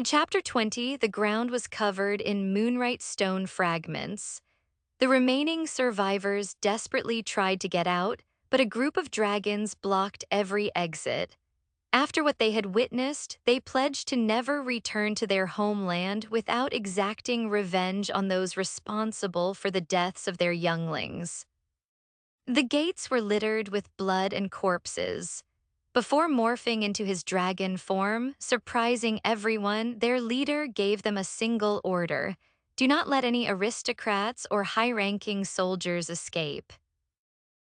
In Chapter 20, the ground was covered in moonlight stone fragments. The remaining survivors desperately tried to get out, but a group of dragons blocked every exit. After what they had witnessed, they pledged to never return to their homeland without exacting revenge on those responsible for the deaths of their younglings. The gates were littered with blood and corpses. Before morphing into his dragon form, surprising everyone, their leader gave them a single order: do not let any aristocrats or high-ranking soldiers escape.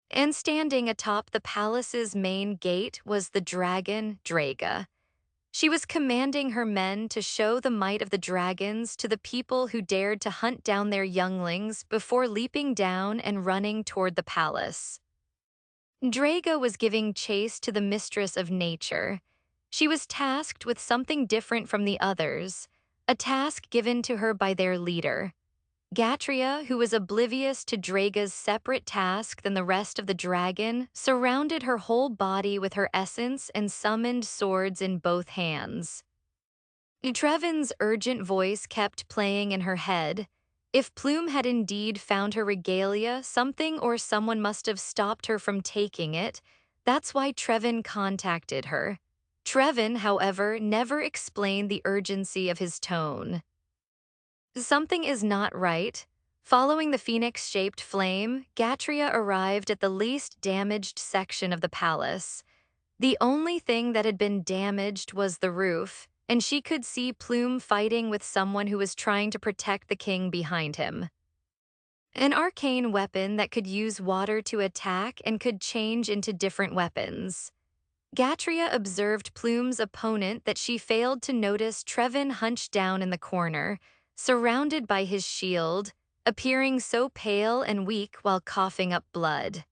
And standing atop the palace's main gate was the dragon, Draga. She was commanding her men to show the might of the dragons to the people who dared to hunt down their younglings before leaping down and running toward the palace. Draga was giving chase to the mistress of nature. She was tasked with something different from the others, a task given to her by their leader. Gatria, who was oblivious to Draga's separate task than the rest of the dragon, surrounded her whole body with her essence and summoned swords in both hands. Trevin's urgent voice kept playing in her head. If Plume had indeed found her regalia, something or someone must have stopped her from taking it. That's why Trevin contacted her. Trevin, however, never explained the urgency of his tone. Something is not right. Following the phoenix-shaped flame, Gatria arrived at the least damaged section of the palace. The only thing that had been damaged was the roof, and she could see Plume fighting with someone who was trying to protect the king behind him. An arcane weapon that could use water to attack and could change into different weapons. Gatria observed Plume's opponent that she failed to notice Trevin hunched down in the corner, surrounded by his shield, appearing so pale and weak while coughing up blood.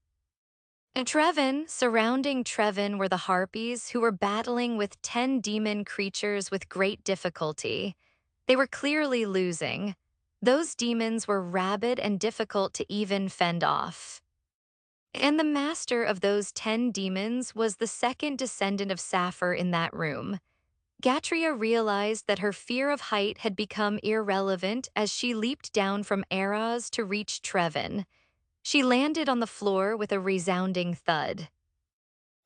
Surrounding Trevin were the harpies who were battling with 10 demon creatures with great difficulty. They were clearly losing. Those demons were rabid and difficult to even fend off. And the master of those 10 demons was the second descendant of Saphir in that room. Gatria realized that her fear of height had become irrelevant as she leaped down from Eraz to reach Trevin. She landed on the floor with a resounding thud.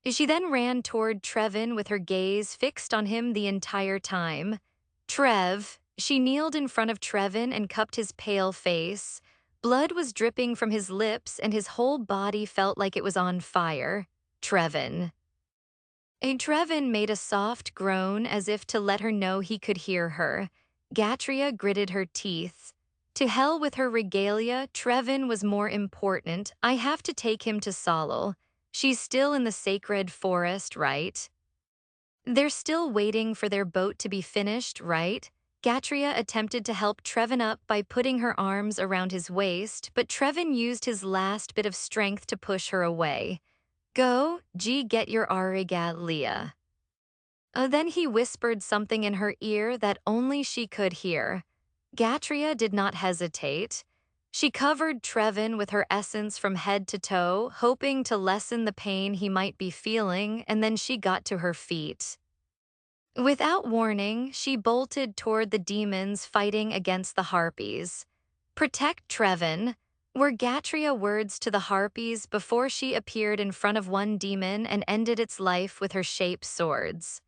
She then ran toward Trevin with her gaze fixed on him the entire time. She kneeled in front of Trevin and cupped his pale face. Blood was dripping from his lips and his whole body felt like it was on fire. Trevin made a soft groan as if to let her know he could hear her. Gatria gritted her teeth. To hell with her regalia, Trevin was more important. I have to take him to Solal. She's still in the sacred forest, right? They're still waiting for their boat to be finished, right? Gatria attempted to help Trevin up by putting her arms around his waist, but Trevin used his last bit of strength to push her away. Go, get your regalia. Then he whispered something in her ear that only she could hear. Gatria did not hesitate. She covered Trevin with her essence from head to toe, hoping to lessen the pain he might be feeling, and then she got to her feet. Without warning, she bolted toward the demons fighting against the harpies. Protect Trevin were Gatria words to the harpies before she appeared in front of one demon and ended its life with her shape swords.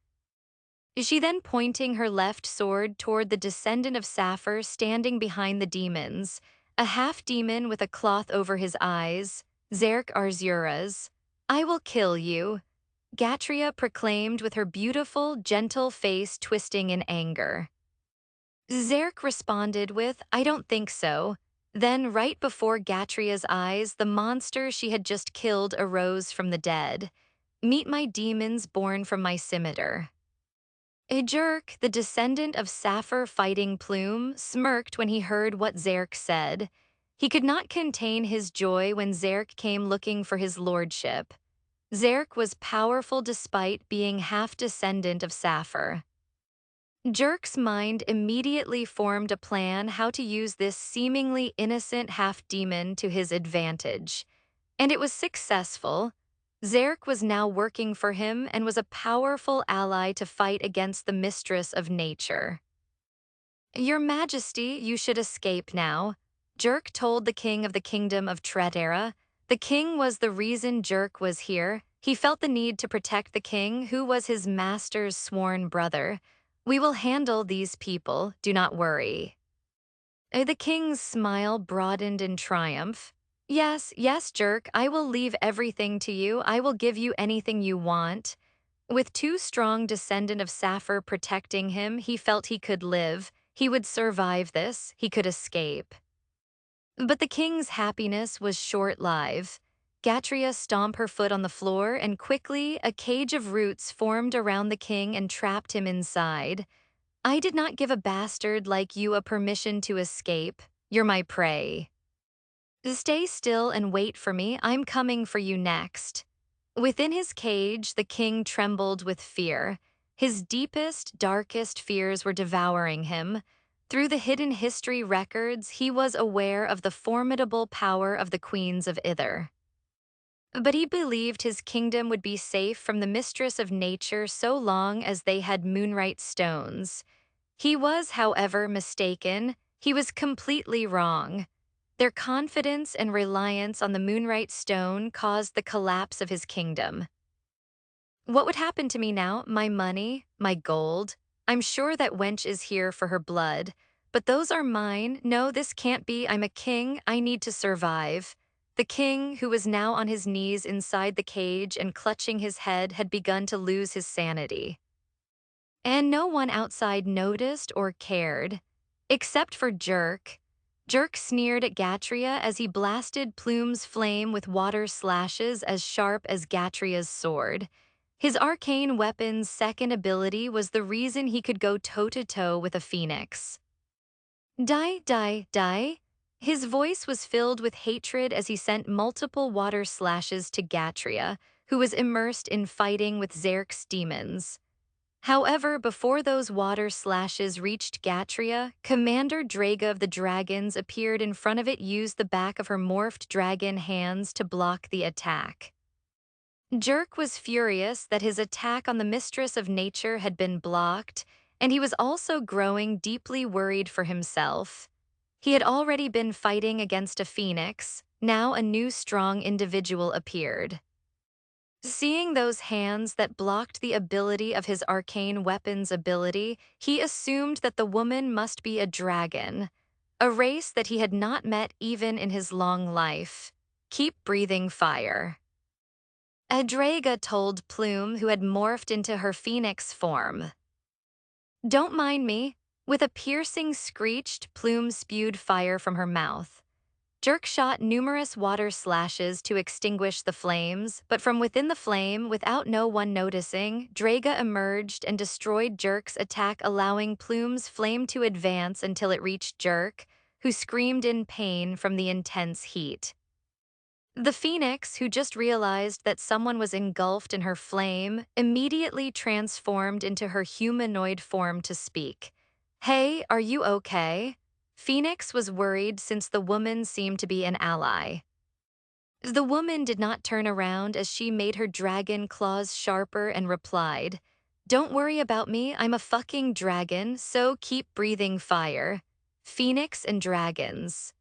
She then pointing her left sword toward the descendant of Saphir standing behind the demons, a half-demon with a cloth over his eyes, Zerk Arzuras. I will kill you, Gatria proclaimed with her beautiful, gentle face twisting in anger. Zerk responded with, I don't think so. Then, right before Gatria's eyes, the monster she had just killed arose from the dead. Meet my demons born from my scimitar. Jerk, the descendant of Saphir fighting Plume, smirked when he heard what Zerk said. He could not contain his joy when Zerk came looking for his lordship. Zerk was powerful despite being half-descendant of Saphir. Jerk's mind immediately formed a plan how to use this seemingly innocent half-demon to his advantage. And it was successful. Zerk was now working for him and was a powerful ally to fight against the mistress of nature. Your Majesty, you should escape now. Jerk told the king of the kingdom of Tretera. The king was the reason Jerk was here. He felt the need to protect the king, who was his master's sworn brother. We will handle these people, do not worry. The king's smile broadened in triumph. Yes, yes, Jerk, I will leave everything to you. I will give you anything you want. With two strong descendant of Saphir protecting him, he felt he could live. He would survive this. He could escape. But the king's happiness was short-lived. Gatria stomped her foot on the floor, and quickly a cage of roots formed around the king and trapped him inside. I did not give a bastard like you a permission to escape. You're my prey. Stay still and wait for me. I'm coming for you next. Within his cage, the king trembled with fear. His deepest, darkest fears were devouring him. Through the hidden history records, he was aware of the formidable power of the queens of Ither. But he believed his kingdom would be safe from the mistress of nature so long as they had moonlight stones. He was, however, mistaken. He was completely wrong. Their confidence and reliance on the moonlight stone caused the collapse of his kingdom. What would happen to me now? My money, my gold? I'm sure that wench is here for her blood. But those are mine. No, this can't be. I'm a king. I need to survive. The king, who was now on his knees inside the cage and clutching his head, had begun to lose his sanity. And no one outside noticed or cared, except for Jerk. Jerk sneered at Gatria as he blasted Plume's flame with water slashes as sharp as Gatria's sword. His arcane weapon's second ability was the reason he could go toe-to-toe with a phoenix. Die, die, die. His voice was filled with hatred as he sent multiple water slashes to Gatria, who was immersed in fighting with Zerk's demons. However, before those water slashes reached Gatria, Commander Draga of the Dragons appeared in front of it, used the back of her morphed dragon hands to block the attack. Jerk was furious that his attack on the Mistress of Nature had been blocked, and he was also growing deeply worried for himself. He had already been fighting against a phoenix. Now a new strong individual appeared. Seeing those hands that blocked the ability of his arcane weapon's ability, he assumed that the woman must be a dragon, a race that he had not met even in his long life. Keep breathing fire. Adraga told Plume, who had morphed into her phoenix form. Don't mind me. With a piercing screech, Plume spewed fire from her mouth. Jerk shot numerous water slashes to extinguish the flames, but from within the flame, without no one noticing, Draga emerged and destroyed Jerk's attack, allowing Plume's flame to advance until it reached Jerk, who screamed in pain from the intense heat. The phoenix, who just realized that someone was engulfed in her flame, immediately transformed into her humanoid form to speak. Hey, are you okay? Phoenix was worried since the woman seemed to be an ally. The woman did not turn around as she made her dragon claws sharper and replied, Don't worry about me, I'm a fucking dragon, so keep breathing fire. Phoenix and dragons.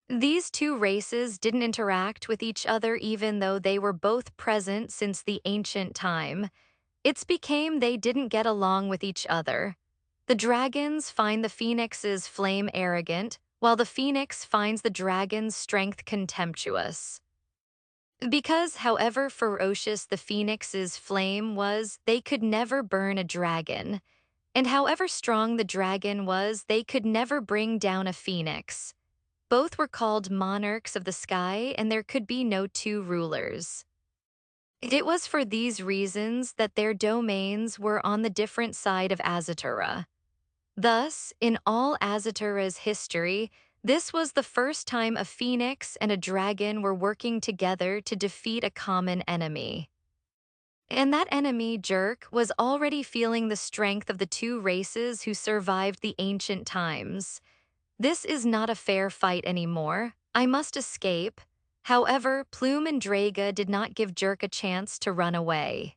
These two races didn't interact with each other even though they were both present since the ancient time. It's became they didn't get along with each other. The dragons find the phoenix's flame arrogant, while the phoenix finds the dragon's strength contemptuous. Because, however ferocious the phoenix's flame was, they could never burn a dragon. And however strong the dragon was, they could never bring down a phoenix. Both were called monarchs of the sky, and there could be no two rulers. It was for these reasons that their domains were on the different side of Azatura. Thus, in all Azatura's history, this was the first time a phoenix and a dragon were working together to defeat a common enemy. And that enemy, Jerk, was already feeling the strength of the two races who survived the ancient times. This is not a fair fight anymore. I must escape. However, Plume and Draga did not give Jerk a chance to run away.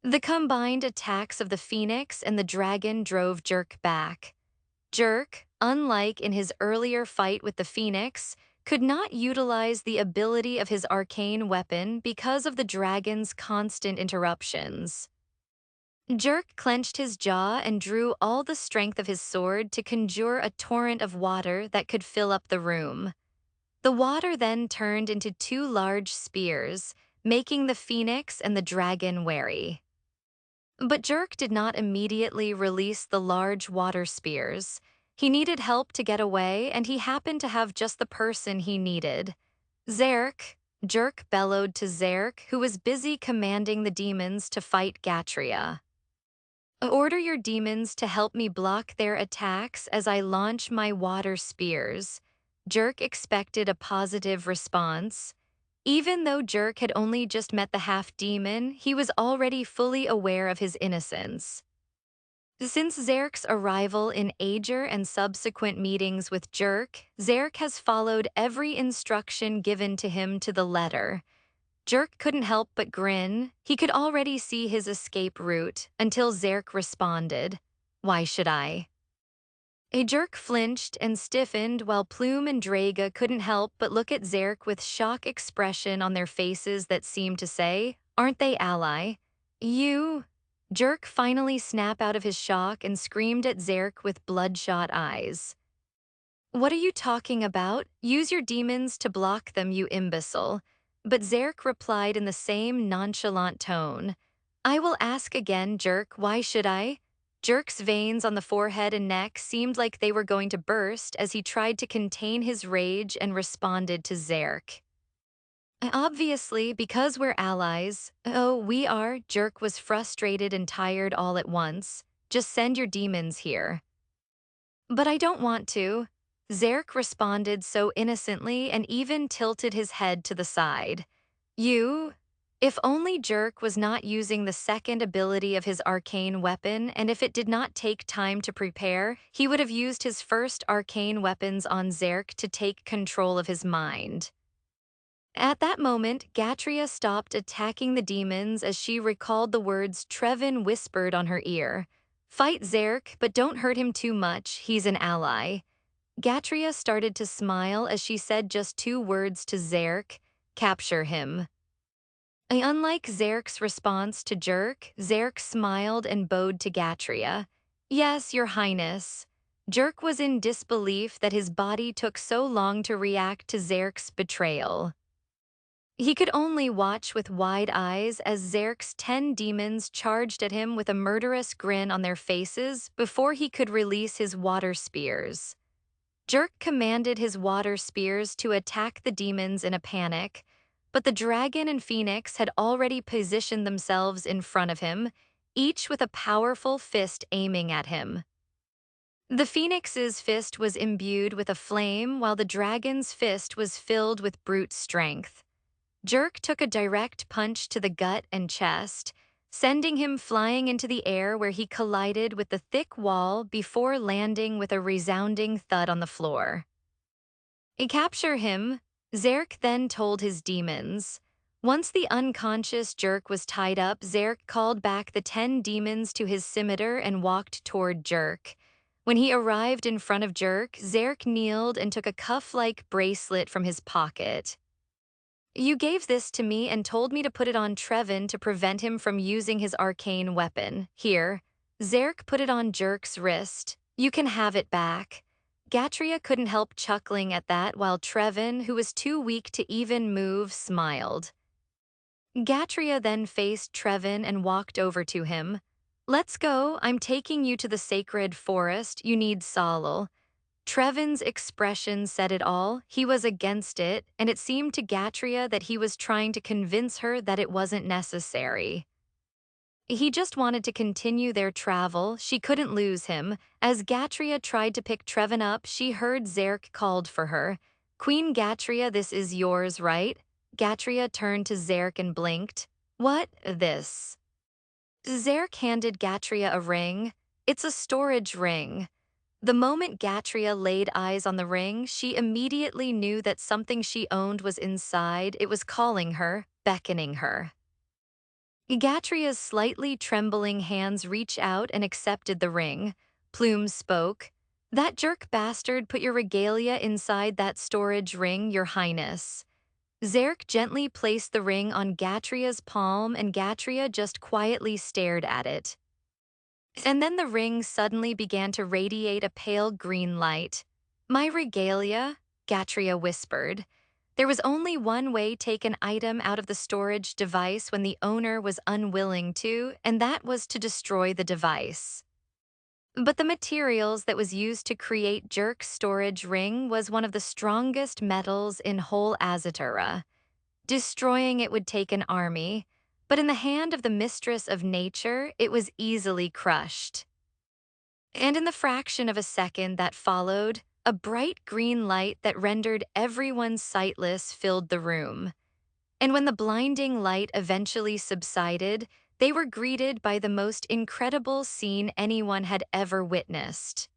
The combined attacks of the phoenix and the dragon drove Jerk back. Jerk, unlike in his earlier fight with the Phoenix, could not utilize the ability of his arcane weapon because of the dragon's constant interruptions. Jerk clenched his jaw and drew all the strength of his sword to conjure a torrent of water that could fill up the room. The water then turned into two large spears, making the Phoenix and the dragon wary. But Jerk did not immediately release the large water spears. He needed help to get away, and he happened to have just the person he needed. Zerk, Jerk bellowed to Zerk, who was busy commanding the demons to fight Gatria. Order your demons to help me block their attacks as I launch my water spears. Jerk expected a positive response. Even though Jerk had only just met the half-demon, he was already fully aware of his innocence. Since Zerk's arrival in Ager and subsequent meetings with Jerk, Zerk has followed every instruction given to him to the letter. Jerk couldn't help but grin. He could already see his escape route until Zerk responded, "Why should I?" A Jerk flinched and stiffened while Plume and Draga couldn't help but look at Zerk with shock expression on their faces that seemed to say, "Aren't they ally?" "You?" Jerk finally snapped out of his shock and screamed at Zerk with bloodshot eyes. "What are you talking about? Use your demons to block them, you imbecile." But Zerk replied in the same nonchalant tone. "I will ask again, Jerk, why should I?" Jerk's veins on the forehead and neck seemed like they were going to burst as he tried to contain his rage and responded to Zerk. "Obviously, because we're allies." "Oh, we are." Jerk was frustrated and tired all at once. "Just send your demons here." "But I don't want to." Zerk responded so innocently and even tilted his head to the side. "You?" If only Jerk was not using the second ability of his arcane weapon, and if it did not take time to prepare, he would have used his first arcane weapons on Zerk to take control of his mind. At that moment, Gatria stopped attacking the demons as she recalled the words Trevin whispered on her ear. "Fight Zerk, but don't hurt him too much, he's an ally." Gatria started to smile as she said just two words to Zerk, "Capture him." Unlike Zerk's response to Jerk, Zerk smiled and bowed to Gatria. "Yes, Your Highness." Jerk was in disbelief that his body took so long to react to Zerk's betrayal. He could only watch with wide eyes as Zerk's 10 demons charged at him with a murderous grin on their faces before he could release his water spears. Jerk commanded his water spears to attack the demons in a panic, but the dragon and Phoenix had already positioned themselves in front of him, each with a powerful fist aiming at him. The Phoenix's fist was imbued with a flame while the dragon's fist was filled with brute strength. Jerk took a direct punch to the gut and chest, sending him flying into the air where he collided with the thick wall before landing with a resounding thud on the floor. "Capture him," Zerk then told his demons. Once the unconscious Jerk was tied up, Zerk called back the 10 demons to his scimitar and walked toward Jerk. When he arrived in front of Jerk, Zerk kneeled and took a cuff-like bracelet from his pocket. "You gave this to me and told me to put it on Trevin to prevent him from using his arcane weapon. Here." Zerk put it on Jerk's wrist. "You can have it back." Gatria couldn't help chuckling at that while Trevin, who was too weak to even move, smiled. Gatria then faced Trevin and walked over to him. "Let's go, I'm taking you to the sacred forest, you need Salal." Trevin's expression said it all. He was against it, and it seemed to Gatria that he was trying to convince her that it wasn't necessary. He just wanted to continue their travel. She couldn't lose him. As Gatria tried to pick Trevin up, she heard Zerk called for her. "Queen Gatria, this is yours, right?" Gatria turned to Zerk and blinked. "What? This?" Zerk handed Gatria a ring. "It's a storage ring." The moment Gatria laid eyes on the ring, she immediately knew that something she owned was inside. It was calling her, beckoning her. Gatria's slightly trembling hands reached out and accepted the ring. Plume spoke. That jerk bastard put your regalia inside that storage ring, your highness. Zarek gently placed the ring on Gatria's palm and Gatria just quietly stared at it. And then the ring suddenly began to radiate a pale green light. My regalia, Gatria whispered. There was only one way to take an item out of the storage device when the owner was unwilling to, and that was to destroy the device. But the materials that was used to create Jerk's storage ring was one of the strongest metals in whole Azatura. Destroying it would take an army, but in the hand of the mistress of nature, it was easily crushed. And in the fraction of a second that followed, a bright green light that rendered everyone sightless filled the room. And when the blinding light eventually subsided, they were greeted by the most incredible scene anyone had ever witnessed.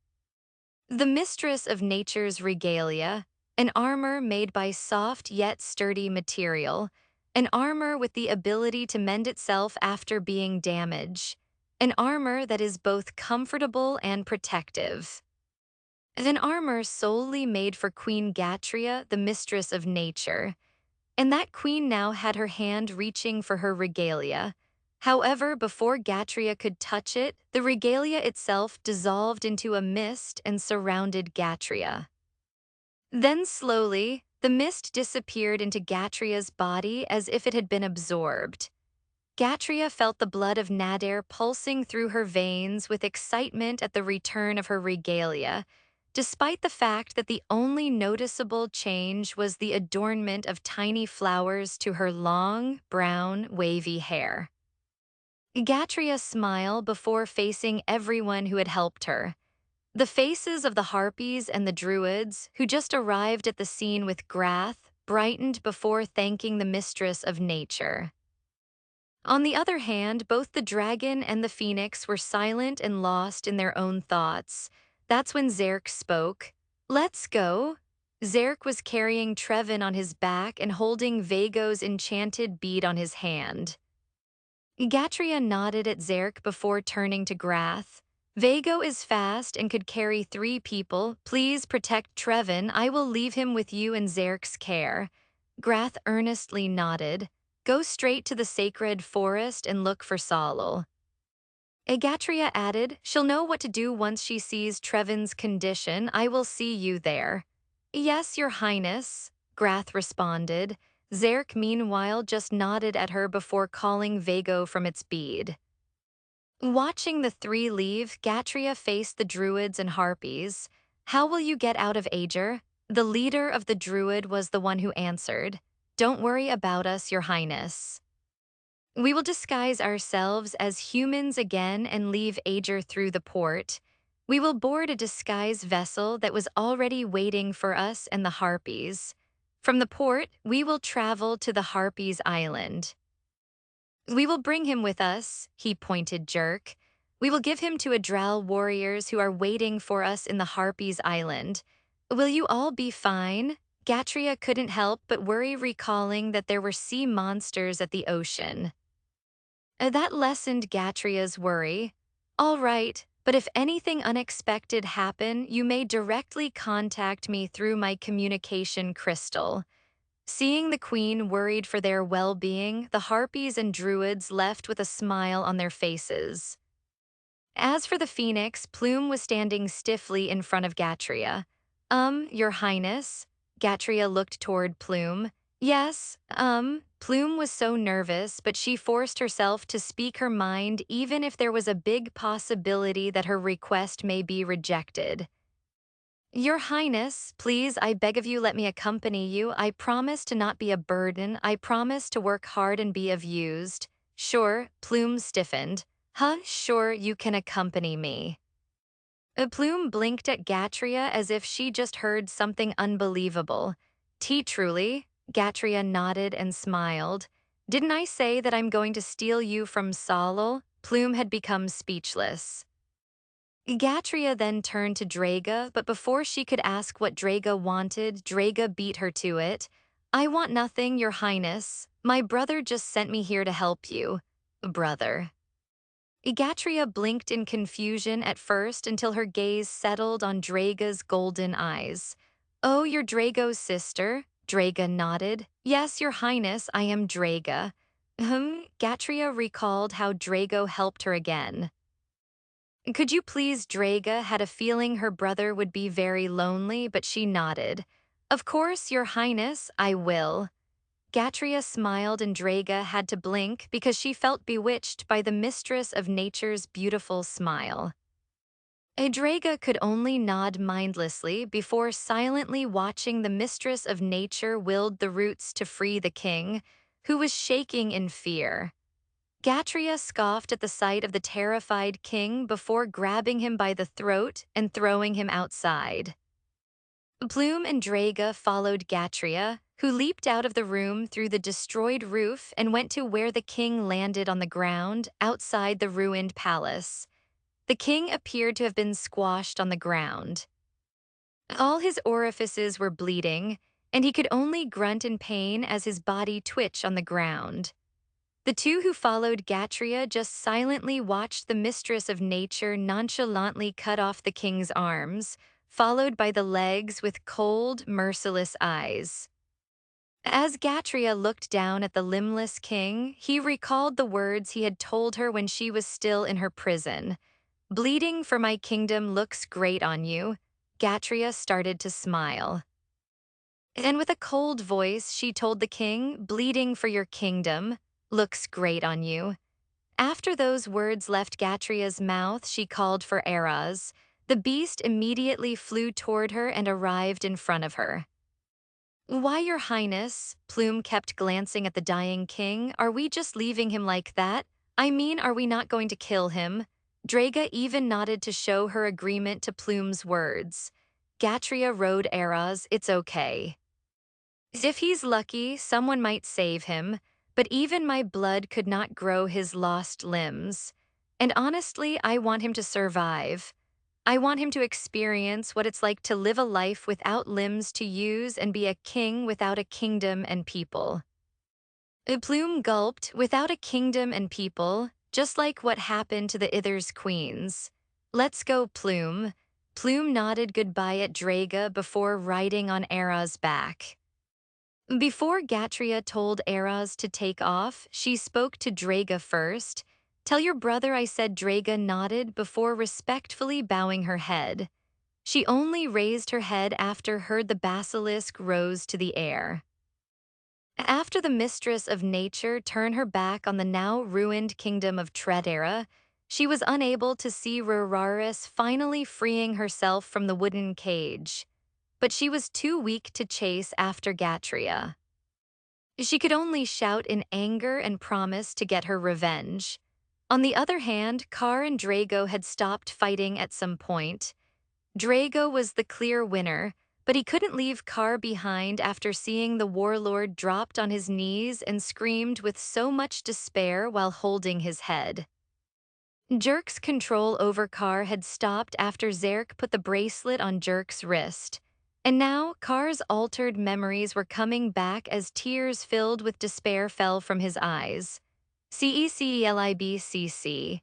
The mistress of nature's regalia, an armor made by soft yet sturdy material, an armor with the ability to mend itself after being damaged, an armor that is both comfortable and protective. An armor solely made for Queen Gatria, the mistress of nature, and that queen now had her hand reaching for her regalia. However, before Gatria could touch it, the regalia itself dissolved into a mist and surrounded Gatria. Then slowly, the mist disappeared into Gatria's body as if it had been absorbed. Gatria felt the blood of Nadir pulsing through her veins with excitement at the return of her regalia, despite the fact that the only noticeable change was the adornment of tiny flowers to her long, brown, wavy hair. Gatria smiled before facing everyone who had helped her. The faces of the harpies and the druids, who just arrived at the scene with Grath, brightened before thanking the mistress of nature. On the other hand, both the dragon and the phoenix were silent and lost in their own thoughts. That's when Zerk spoke. Let's go. Zerk was carrying Trevin on his back and holding Vago's enchanted bead on his hand. Gatria nodded at Zerk before turning to Grath. Vago is fast and could carry 3 people. Please protect Trevin. I will leave him with you in Zerk's care. Grath earnestly nodded. Go straight to the sacred forest and look for Solal. Egatria added, she'll know what to do once she sees Trevin's condition. I will see you there. Yes, your highness, Grath responded. Zerk meanwhile just nodded at her before calling Vago from its bead. Watching the 3 leave, Gatria faced the druids and harpies. How will you get out of Ager? The leader of the druid was the one who answered. Don't worry about us, your highness. We will disguise ourselves as humans again and leave Ager through the port. We will board a disguised vessel that was already waiting for us and the harpies. From the port, we will travel to the Harpies Island. We will bring him with us, he pointed Jerk. We will give him to a drow warriors who are waiting for us in the Harpies Island. Will you all be fine? Gatria couldn't help but worry recalling that there were sea monsters at the ocean. That lessened Gatria's worry. All right, but if anything unexpected happen, you may directly contact me through my communication crystal. Seeing the queen worried for their well-being, the harpies and druids left with a smile on their faces. As for the phoenix, Plume was standing stiffly in front of Gatria. Your highness? Gatria looked toward Plume. Yes, Plume was so nervous, but she forced herself to speak her mind even if there was a big possibility that her request may be rejected. Your highness, please, I beg of you, let me accompany you. I promise to not be a burden. I promise to work hard and be of use. Sure, Plume stiffened. Sure, you can accompany me. Plume blinked at Gatria as if she just heard something unbelievable. Truly, Gatria nodded and smiled. Didn't I say that I'm going to steal you from Solal? Plume had become speechless. Gatria then turned to Draga, but before she could ask what Draga wanted, Draga beat her to it. I want nothing, your highness. My brother just sent me here to help you. Brother. Egatria blinked in confusion at first until her gaze settled on Draga's golden eyes. "Oh, you're Drago's sister?" Draga nodded. "Yes, your highness, I am Draga." Gatria recalled how Drago helped her again. "Could you please, Draga had a feeling her brother would be very lonely, but she nodded. Of course, your highness, I will." Gatria smiled and Draga had to blink because she felt bewitched by the mistress of nature's beautiful smile. Draga could only nod mindlessly before silently watching the mistress of nature wield the roots to free the king, who was shaking in fear. Gatria scoffed at the sight of the terrified king before grabbing him by the throat and throwing him outside. Plume and Draga followed Gatria, who leaped out of the room through the destroyed roof and went to where the king landed on the ground outside the ruined palace. The king appeared to have been squashed on the ground. All his orifices were bleeding, and he could only grunt in pain as his body twitched on the ground. The two who followed Gatria just silently watched the mistress of nature nonchalantly cut off the king's arms, followed by the legs with cold, merciless eyes. As Gatria looked down at the limbless king, he recalled the words he had told her when she was still in her prison. "Bleeding for my kingdom looks great on you." Gatria started to smile. And with a cold voice, she told the king, "Bleeding for your kingdom looks great on you." After those words left Gatria's mouth, she called for Eras. The beast immediately flew toward her and arrived in front of her. "Why, your highness?" Plume kept glancing at the dying king. "Are we just leaving him like that? I mean, are we not going to kill him?" Draga even nodded to show her agreement to Plume's words. Gatria rode Eras. "It's okay. If he's lucky, someone might save him, but even my blood could not grow his lost limbs. And honestly, I want him to survive. I want him to experience what it's like to live a life without limbs to use and be a king without a kingdom and people." Plume gulped. "Without a kingdom and people, just like what happened to the Ithers queens. Let's go, Plume." Plume nodded goodbye at Draga before riding on Era's back. Before Gatria told Eras to take off, she spoke to Draga first. "Tell your brother I said." Draga nodded before respectfully bowing her head. She only raised her head after heard the basilisk rose to the air. After the mistress of nature turned her back on the now ruined kingdom of Tredera, she was unable to see Ruraris finally freeing herself from the wooden cage. But she was too weak to chase after Gatria. She could only shout in anger and promise to get her revenge. On the other hand, Kar and Drago had stopped fighting at some point. Drago was the clear winner, but he couldn't leave Kar behind after seeing the warlord dropped on his knees and screamed with so much despair while holding his head. Jerk's control over Kar had stopped after Zerk put the bracelet on Jerk's wrist. And now, Kar's altered memories were coming back as tears filled with despair fell from his eyes. CECELIBCC